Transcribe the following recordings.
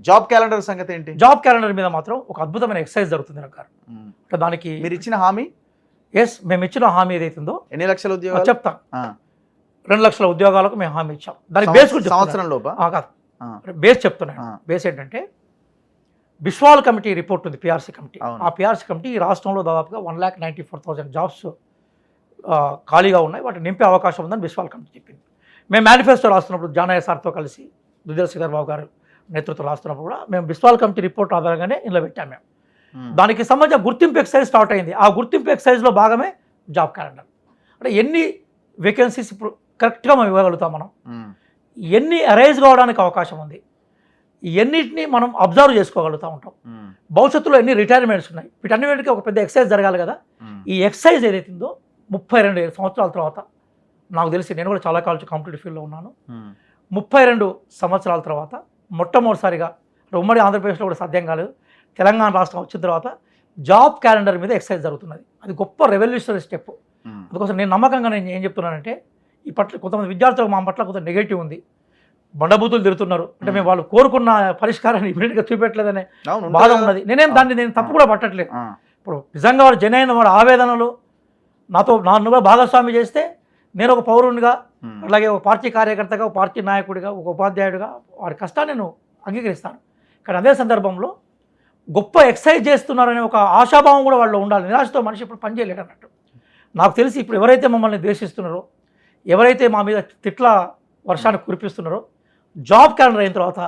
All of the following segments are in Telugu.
జాబ్ క్యాలెండర్ సంగతి ఏంటి? జాబ్ క్యాలెండర్ మీద మాత్రం ఒక అద్భుతమైన ఎక్సర్సైజ్ జరుగుతుంది గారు. అంటే దానికి మీరు ఇచ్చిన హామీ, మేము ఇచ్చిన హామీ ఏదైతుందో ఎన్ని లక్షల ఉద్యోగాలు చెప్తాను. 2 లక్షల ఉద్యోగాలకు మేము హామీ ఇచ్చాం. దానికి బేస్ కూడా సంవత్సరం లోపా కాదు, బేస్ చెప్తున్నాను. బేస్ ఏంటంటే బిశ్వాల్ కమిటీ రిపోర్ట్ ఉంది, పిఆర్సీ కమిటీ. ఆ పిఆర్సీ కమిటీ ఈ రాష్ట్రంలో దాదాపుగా 1,94,000 జాబ్స్ ఖాళీగా ఉన్నాయి, వాటిని నింపే అవకాశం ఉందని బిశ్వాల్ కమిటీ చెప్పింది. మేము మేనిఫెస్టో రాస్తున్నప్పుడు జానయ్య సార్తో కలిసి దుద్దేల శ్రీధర్ బాబు గారు నేతృత్వం రాస్తున్నప్పుడు కూడా మేము బిశ్వాల్ కమిటీ రిపోర్ట్ ఆధారంగానే ఇందులో పెట్టాము. మేము దానికి సంబంధించిన గుర్తింపు ఎక్సైజ్ స్టార్ట్ అయింది. ఆ గుర్తింపు ఎక్సైజ్లో భాగమే జాబ్ క్యాలెండర్. అంటే ఎన్ని వేకెన్సీస్ ఇప్పుడు కరెక్ట్గా మనం ఇవ్వగలుగుతాం, మనం ఎన్ని అరైజ్ కావడానికి అవకాశం ఉంది, ఎన్నిటిని మనం అబ్జర్వ్ చేసుకోగలుగుతూ ఉంటాం, భవిష్యత్తులో ఎన్ని రిటైర్మెంట్స్ ఉన్నాయి, వీటన్నిటికీ ఒక పెద్ద ఎక్సైజ్ జరగాలి కదా. ఈ ఎక్సైజ్ ఏదైతుందో 32 సంవత్సరాల తర్వాత, నాకు తెలిసి నేను కూడా చాలా కాలం కాంపిటేటివ్ ఫీల్డ్లో ఉన్నాను, 32 సంవత్సరాల తర్వాత మొట్టమొదటిసారిగా ఉమ్మడి ఆంధ్రప్రదేశ్లో కూడా సాధ్యం కాలేదు, తెలంగాణ రాష్ట్రం వచ్చిన తర్వాత జాబ్ క్యాలెండర్ మీద ఎక్సైజ్ జరుగుతున్నది. అది గొప్ప రెవల్యూషనరీ స్టెప్. అందుకోసం నేను నమ్మకంగా నేను ఏం చెప్తున్నానంటే, ఈ పట్ల కొంతమంది విద్యార్థులకు మా పట్ల కొంత నెగటివ్ ఉంది, బండబూతులు తిరుగుతున్నారు, అంటే మేము వాళ్ళు కోరుకున్న పరిష్కారాన్ని ఇమీడియట్గా చూపెట్టలేదనే బాధ ఉన్నది. నేను తప్పు కూడా పట్టట్లేదు. ఇప్పుడు నిజంగా వాడు జనైన వాడు ఆవేదనలు నన్ను కూడా భాగస్వామి చేస్తే, నేను ఒక పౌరునిగా, అలాగే ఒక పార్టీ కార్యకర్తగా, ఒక పార్టీ నాయకుడిగా, ఒక ఉపాధ్యాయుడిగా వారి కష్టాన్ని నేను అంగీకరిస్తాను. కానీ అదే సందర్భంలో గొప్ప ఎక్సైజ్ చేస్తున్నారనే ఒక ఆశాభావం కూడా వాళ్ళు ఉండాలి. నిరాశతో మనిషి ఇప్పుడు పనిచేయలేడు అన్నట్టు. నాకు తెలిసి ఇప్పుడు ఎవరైతే మమ్మల్ని ద్వేషిస్తున్నారో, ఎవరైతే మా మీద తిట్ల వర్షాన్ని కురిపిస్తున్నారో, జాబ్ క్యాలెండర్ అయిన తర్వాత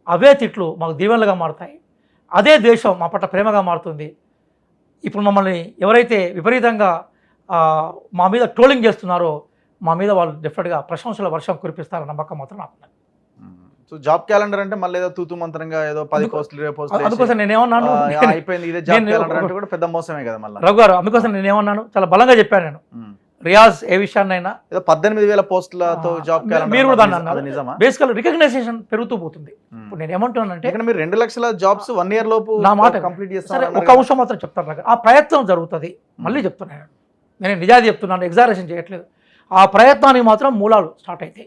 అవే తిట్లు మాకు దీవెనలుగా మారుతాయి, అదే ద్వేషం మా పట్ల ప్రేమగా మారుతుంది. ఇప్పుడు మమ్మల్ని ఎవరైతే విపరీతంగా మా మీద ట్రోలింగ్ చేస్తున్నారో, మా మీద వాళ్ళు డెఫినెట్గా ప్రశంసల వర్షం కురిపిస్తారన్న నమ్మకం మాత్రం నాకు. సో జాబ్ క్యాలెండర్ అంటే మళ్ళీ ఏదో తూతు మంత్రంగా ఏదో 10 పోస్టులు 20 పోస్టులు అందుకోసం నేనేమన్నాను, అయిపోయింది ఇదే జాబ్ క్యాలెండర్ అంటే కూడా పెద్ద మోసమే కదా మళ్ళీ రఘు గారు. అందుకోసం నేనేమన్నాను, చాలా బలంగా చెప్పాను నేను, రియాజ్ ఏ విషయాన్నైనా ఏదో 18,000 పోస్టులతో జాబ్ క్యాలెండర్, మీరు కూడా దాన్ని అన్నారు, బేసికల్ రికగ్నైజేషన్ పెరుగుతూ పోతుంది. ఇప్పుడు నేను ఏమంటున్నానంటే, ఇక్కడ మీరు 2 లక్షల జాబ్స్ 1 year లోపు నా మాట కంప్లీట్ చేస్తారు. ఒక అంశం మాత్రం చెప్తాను, ఆ ప్రయత్నం జరుగుతుంది. మళ్ళీ చెప్తున్నాను, నేను నిజాది చెప్తున్నాను, ఎగ్జాగరేషన్ చేయట్లేదు. ఆ ప్రయత్నానికి మాత్రం మూలాలు స్టార్ట్ అవుతాయి.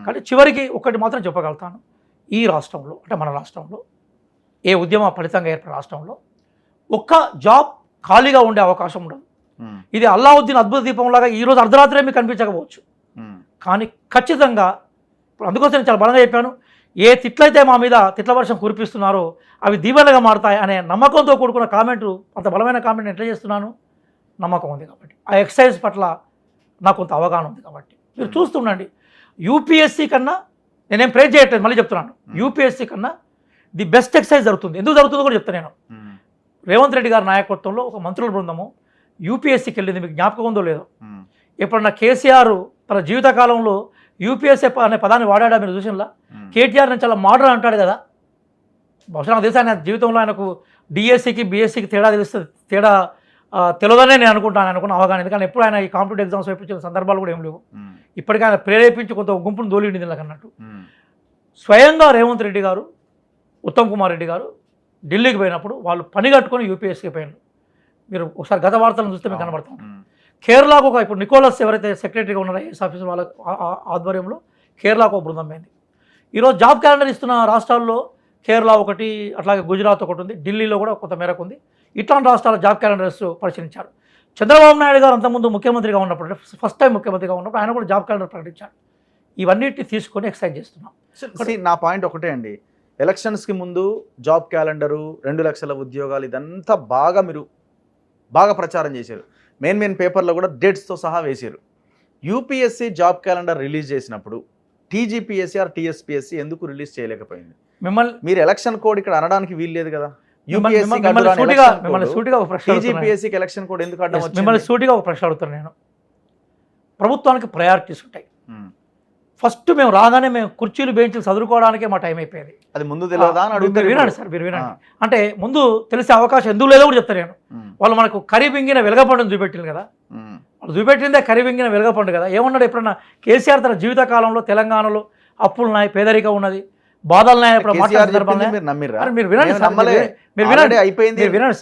కానీ చివరికి ఒకటి మాత్రం చెప్పగలుగుతాను, ఈ రాష్ట్రంలో, అంటే మన రాష్ట్రంలో, ఏ ఉద్యమ ఫలితంగా ఏర్పడిన రాష్ట్రంలో ఒక్క జాబ్ ఖాళీగా ఉండే అవకాశం ఉండదు. ఇది అల్లావుద్దీన్ అద్భుత దీపంలాగా ఈరోజు అర్ధరాత్రి మీకు కనిపించకపోవచ్చు, కానీ ఖచ్చితంగా ఇప్పుడు అందుకోసం నేను చాలా బలంగా చెప్పాను, ఏ తిట్లయితే మా మీద తిట్ల వర్షం కురిపిస్తున్నారో అవి దీవెనగా మారుతాయి అనే నమ్మకంతో కూడుకున్న కామెంటు, అంత బలమైన కామెంట్ ఎట్లా చేస్తున్నాను, నమ్మకం ఉంది కాబట్టి, ఆ ఎక్సైజ్ పట్ల నాకు కొంత అవగాహన ఉంది కాబట్టి. మీరు చూస్తుండండి, యూపీఎస్సీ కన్నా నేనేం ప్రేజ్ చేయట్లేదు, మళ్ళీ చెప్తున్నాను, యూపీఎస్సీ కన్నా ది బెస్ట్ ఎక్సైజ్ జరుగుతుంది. ఎందుకు జరుగుతుందో కూడా చెప్తాను నేను. రేవంత్ రెడ్డి గారి నాయకత్వంలో ఒక మంత్రుల బృందము యూపీఎస్సీకి వెళ్ళింది, మీకు జ్ఞాపకం ఉందో లేదో. ఎప్పుడన్నా కేసీఆర్ తన జీవితకాలంలో యూపీఎస్సీ అనే పదాన్ని వాడా మీరు చూసినలా? కేటీఆర్ నేను చాలా మోడర్న్ అంటాడు కదా, బహుశా నాకు తెలిసి ఆయన జీవితంలో ఆయనకు డిఎస్సికి బీఎస్సీకి తేడా తెలియదనే నేను అనుకున్న అవగాహన. ఎందుకంటే ఎప్పుడు ఆయన ఈ కాంపిటేటివ్ ఎగ్జామ్స్ వేయించిన సందర్భాలు కూడా ఏం లేవు. ఇప్పటికీ ఆయన ప్రేరేపించి కొంత గుంపును దోలిండి దీనికి అన్నట్టు. స్వయంగా రేవంత్ రెడ్డి గారు, ఉత్తమ్ కుమార్ రెడ్డి గారు ఢిల్లీకి పోయినప్పుడు వాళ్ళు పని కట్టుకొని యూపీఎస్సీకి పోయినారు. మీరు ఒకసారి గత వార్తలను చూస్తే మీకు కనబడతాం. కేరళకు ఇప్పుడు నికోలస్ ఎవరైతే సెక్రటరీగా ఉన్నారో ఐఏఎస్ ఆఫీసర్ వాళ్ళ ఆధ్వర్యంలో కేరళకు ఒక బృందం అయింది. ఈరోజు జాబ్ క్యాలెండర్ ఇస్తున్న రాష్ట్రాల్లో కేరళ ఒకటి, అట్లాగే గుజరాత్ ఒకటి ఉంది, ఢిల్లీలో కూడా కొంత మేరకు ఉంది. ఇట్లాంటి రాష్ట్రాల జాబ్ క్యాలెండర్స్ పరిశీలించారు. చంద్రబాబు నాయుడు గారు అంతకుముందు ముఖ్యమంత్రిగా ఉన్నప్పుడు, ఫస్ట్ టైం ముఖ్యమంత్రిగా ఉన్నప్పుడు ఆయన కూడా జాబ్ క్యాలెండర్ ప్రకటించారు. ఇవన్నిటిని తీసుకొని ఎక్సైజ్ చేస్తున్నాం. నా పాయింట్ ఒకటే అండి, ఎలక్షన్స్కి ముందు జాబ్ క్యాలెండరు, 2 లక్షల ఉద్యోగాలు, ఇదంతా మీరు బాగా ప్రచారం చేశారు. మెయిన్ పేపర్లో కూడా డేట్స్తో సహా వేశారు. యూపీఎస్సీ జాబ్ క్యాలెండర్ రిలీజ్ చేసినప్పుడు టీజీపీఎస్సీ ఆర్ టీఎస్పీఎస్సీ ఎందుకు రిలీజ్ చేయలేకపోయింది? మీరు ఎలక్షన్ కోడ్ ఇక్కడ అనడానికి వీలు లేదు కదా. మిమ్మల్ని సూటిగా ఒక ప్రశ్న అడుగుతాను నేను. ప్రభుత్వానికి ప్రయారిటీస్ ఉంటాయి. ఫస్ట్ మేము రాగానే మేము కుర్చీలు బెంచ్లు చదువుకోవడానికే మా టైం అయిపోయేది. అది ముందు తెలియదా అని అడుగుతారు. వినండి సార్, మీరు వినండి. అంటే ముందు తెలిసే అవకాశం ఎందుకు లేదో కూడా చెప్తాను నేను. వాళ్ళు మనకు కరిబింగిన వెలగపండును చూపెట్టింది కదా, వాళ్ళు చూపెట్టిందే కరిబింగిన వెలగపండు కదా. ఏమన్నాడు ఎప్పుడన్నా కేసీఆర్ తన జీవితకాలంలో తెలంగాణలో అప్పులు ఉన్నాయి, పేదరికం ఉన్నది, బాధలు ఉన్నాయి, మీరు వినండి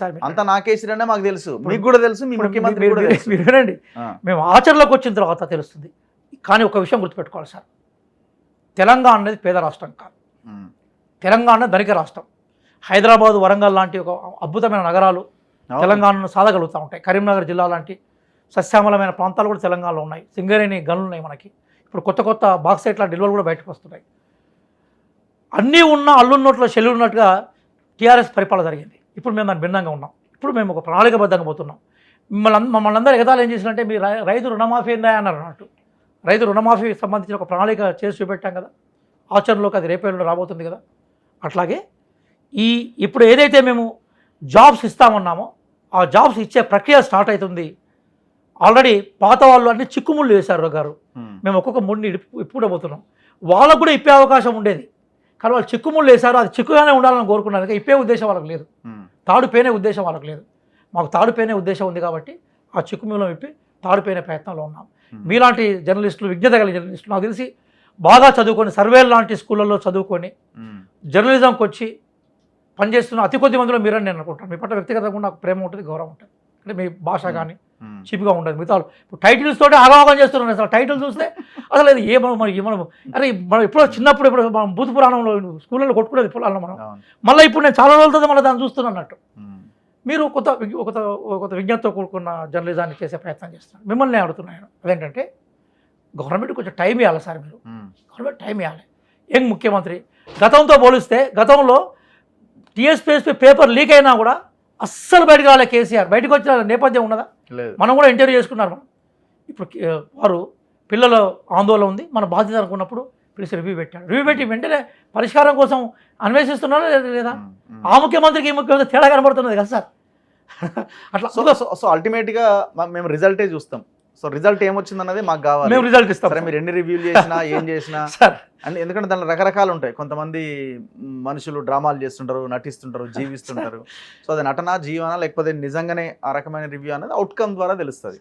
సార్, అంత నాకేసిరనే మాకు తెలుసు, మీకు కూడా తెలుసు, మీ ముఖ్యమంత్రి కూడా తెలుసు. మీరు వినండి, మేము ఆచరణలోకి వచ్చిన తర్వాత తెలుస్తుంది. కానీ ఒక విషయం గుర్తుపెట్టుకోవాలి సార్, తెలంగాణ అనేది పేద రాష్ట్రం కాదు, తెలంగాణ ధనిక రాష్ట్రం. హైదరాబాదు, వరంగల్ లాంటి ఒక అద్భుతమైన నగరాలు అవును. తెలంగాణను సాధగలుగుతూ ఉంటాయి. కరీంనగర్ జిల్లా లాంటి సస్యామలమైన ప్రాంతాలు కూడా తెలంగాణలో ఉన్నాయి. సింగరేణి గనులు ఉన్నాయి మనకి. ఇప్పుడు కొత్త కొత్త బాక్సైట్ లాంటి నిల్వలు కూడా బయటకు వస్తున్నాయి. అన్నీ ఉన్న అల్లున్నట్లో చెల్లి ఉన్నట్టుగా టీఆర్ఎస్ పరిపాలన జరిగింది. ఇప్పుడు మేము దాన్ని భిన్నంగా ఉన్నాం. ఇప్పుడు మేము ఒక ప్రణాళికబద్ధంగా పోతున్నాం. మమ్మల్ని అందరూ ఎగతాలు ఏం చేసినంటే మీరు రైతు రుణమాఫీ ఏందా అన్నారు అన్నట్టు. రైతు రుణమాఫీ సంబంధించిన ఒక ప్రణాళిక చేసి చూపెట్టాం కదా, ఆచరణలోకి అది రేపేళ్ళు రాబోతుంది కదా. అట్లాగే ఇప్పుడు ఏదైతే మేము జాబ్స్ ఇస్తామన్నామో ఆ జాబ్స్ ఇచ్చే ప్రక్రియ స్టార్ట్ అవుతుంది. ఆల్రెడీ పాత వాళ్ళు అన్ని చిక్కుముళ్ళు వేశారు గారు. మేము ఒక్కొక్క ముడిని ఇప్పుడబోతున్నాం. వాళ్ళకు కూడా ఇప్పే అవకాశం ఉండేది, కానీ వాళ్ళు చిక్కుముళ్ళు వేశారు. అది చిక్కుగానే ఉండాలని కోరుకున్నారు. ఇప్పే ఉద్దేశం వాళ్ళకి లేదు, తాడు పేనే ఉద్దేశం వాళ్ళకి లేదు. మాకు తాడు పేనే ఉద్దేశం ఉంది కాబట్టి ఆ చిక్కుమూలం ఇప్పి తాడు పేనే ప్రయత్నంలో ఉన్నాం. మీలాంటి జర్నలిస్టులు, విజ్ఞత కలిగిన జర్నలిస్టులు, నాకు తెలిసి బాగా చదువుకొని సర్వేలు లాంటి స్కూళ్ళల్లో చదువుకొని జర్నలిజంకి వచ్చి పనిచేస్తున్న అతి కొద్ది మందిలో మీరని నేను అనుకుంటాను. మీ పట్ల వ్యక్తిగతంగా నాకు ప్రేమ ఉంటుంది, గౌరవం ఉంటుంది. అంటే మీ భాష కానీ చీప్గా ఉండదు. మిగతా ఇప్పుడు టైటిల్స్ తోటి ఆగామని చేస్తున్నాను. అసలు టైటిల్ చూస్తే అసలు అది మనం అరే మనం ఎప్పుడో చిన్నప్పుడు ఇప్పుడు మనం భూత పురాణంలో స్కూళ్ళలో కొట్టుకునేది పొలాలను మనం. మళ్ళీ ఇప్పుడు నేను చాలా రోజులతో మళ్ళీ దాన్ని చూస్తున్నాను అన్నట్టు. మీరు కొత్త విజ్ఞతతో కూడుకున్న జర్నలిజాన్ని చేసే ప్రయత్నం చేస్తున్నారు. మిమ్మల్ని అడుగుతున్నాను అదేంటంటే గవర్నమెంట్ కొంచెం టైం ఇవ్వాలి సార్. మీరు గవర్నమెంట్ టైం ఇవ్వాలి. ఏం ముఖ్యమంత్రి గతంతో పోలిస్తే గతంలో టీఎస్పీఎస్పీ పేపర్ లీక్ అయినా కూడా అస్సలు బయటకు రాలే కేసీఆర్. బయటకు వచ్చిన నేపథ్యం ఉన్నదా? మనం కూడా ఇంటర్వ్యూ చేసుకున్నారు. మనం ఇప్పుడు వారు పిల్లల ఆందోళన ఉంది, మన బాధ్యత అనుకున్నప్పుడు పిలిచి రివ్యూ పెట్టాడు. రివ్యూ పెట్టి వెంటనే పరిష్కారం కోసం అన్వేషిస్తున్నారా లేదా? ఆ ముఖ్యమంత్రికి ఈ ముఖ్యమంత్రి తేడా కనబడుతున్నది కదా సార్. అట్లా సో అల్టిమేట్గా మేము రిజల్టే చూస్తాం. సో రిజల్ట్ ఏమొచ్చిందన్నది మాకు కావాలి. మేము రిజల్ట్ ఇస్తాం. సరే మీరు ఎన్ని రివ్యూలు చేసినా ఏం చేసినా సార్, అంటే ఎందుకంటే దాంట్లో రకరకాలు ఉంటాయి. కొంతమంది మనుషులు డ్రామాలు చేస్తుంటారు, నటిస్తుంటారు, జీవిస్తుంటారు. సో అది నటన, జీవన, లేకపోతే నిజంగానే ఆ రకమైన రివ్యూ అనేది అవుట్కమ్ ద్వారా తెలుస్తుంది.